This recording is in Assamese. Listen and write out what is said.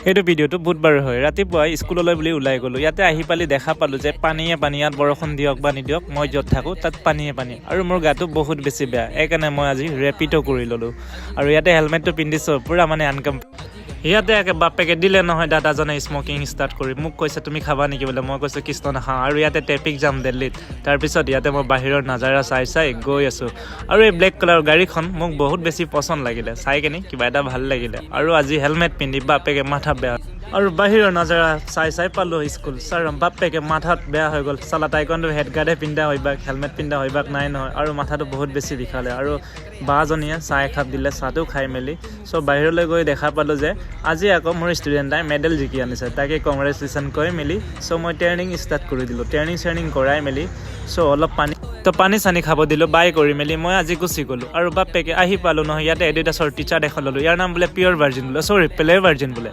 এইটো ভিডিঅ'টো বুধবাৰে হয় ৰাতিপুৱাই স্কুললৈ বুলি ওলাই গ'লোঁ ইয়াতে আহি পালি দেখা পালোঁ যে পানীয়ে ইয়াত বৰষুণ দিয়ক বা নিদিয়ক মই য'ত থাকোঁ তাত পানীয়ে আৰু মোৰ গাটো বহুত বেছি বেয়া সেইকাৰণে মই আজি ৰেপিডো কৰি ল'লোঁ আৰু ইয়াতে হেলমেটটো পিন্ধিছোঁ পুৰা মানে ইয়াতে বাপেকে দিলে নহয় দাদাজনে স্মকিং ষ্টাৰ্ট কৰি মোক কৈছে তুমি খাবা নেকি বোলে মই কৈছোঁ কৃষ্ণ নাখাওঁ আৰু ইয়াতে ট্ৰেফিক জাম দিল্লীত তাৰপিছত ইয়াতে মই বাহিৰৰ নাজাৰা চাই গৈ আছোঁ আৰু এই ব্লেক কালাৰ গাড়ীখন মোক বহুত বেছি পচন্দ লাগিলে চাই কিনে কিবা এটা ভাল লাগিলে আৰু আজি হেলমেট পিন্ধি বাপেকে মাথা বেয়া আৰু বাহিৰৰ নাজাৰা চাই পালোঁ স্কুল ছাৰ বাপেকে মাথাত বেয়া হৈ গ'ল চালা টাইকোৱাণ্ডো হেডগাৰ্ডে পিন্ধা হয়বাক হেলমেট পিন্ধা হয়বাক নাই নহয় আৰু মাথাটো বহুত বেছি বিষালে আৰু বাজনীয়ে চাহ একাপ দিলে চাহটো খাই মেলি চ' বাহিৰলৈ গৈ দেখা পালোঁ যে আজি আকৌ মোৰ ষ্টুডেণ্টাই মেডেল জিকি আনিছে তাকে কংগ্ৰেচুলেশ্যন কৈ মেলি চ' মই ট্ৰেইনিং ষ্টাৰ্ট কৰি দিলোঁ ট্ৰেইনিং কৰাই মেলি চ' অলপ পানী চানি খাব দিলোঁ বাই কৰি মেলি মই আজি গুচি গ'লোঁ আৰু বাপেকে আহি পালোঁ নহয় ইয়াতে এডিডাছৰ টিচাৰ এখন ল'লোঁ ইয়াৰ নাম বোলে পিয়ৰ ভাৰ্জিন বোলে চৰি প্লে ভাৰ্জিন বোলে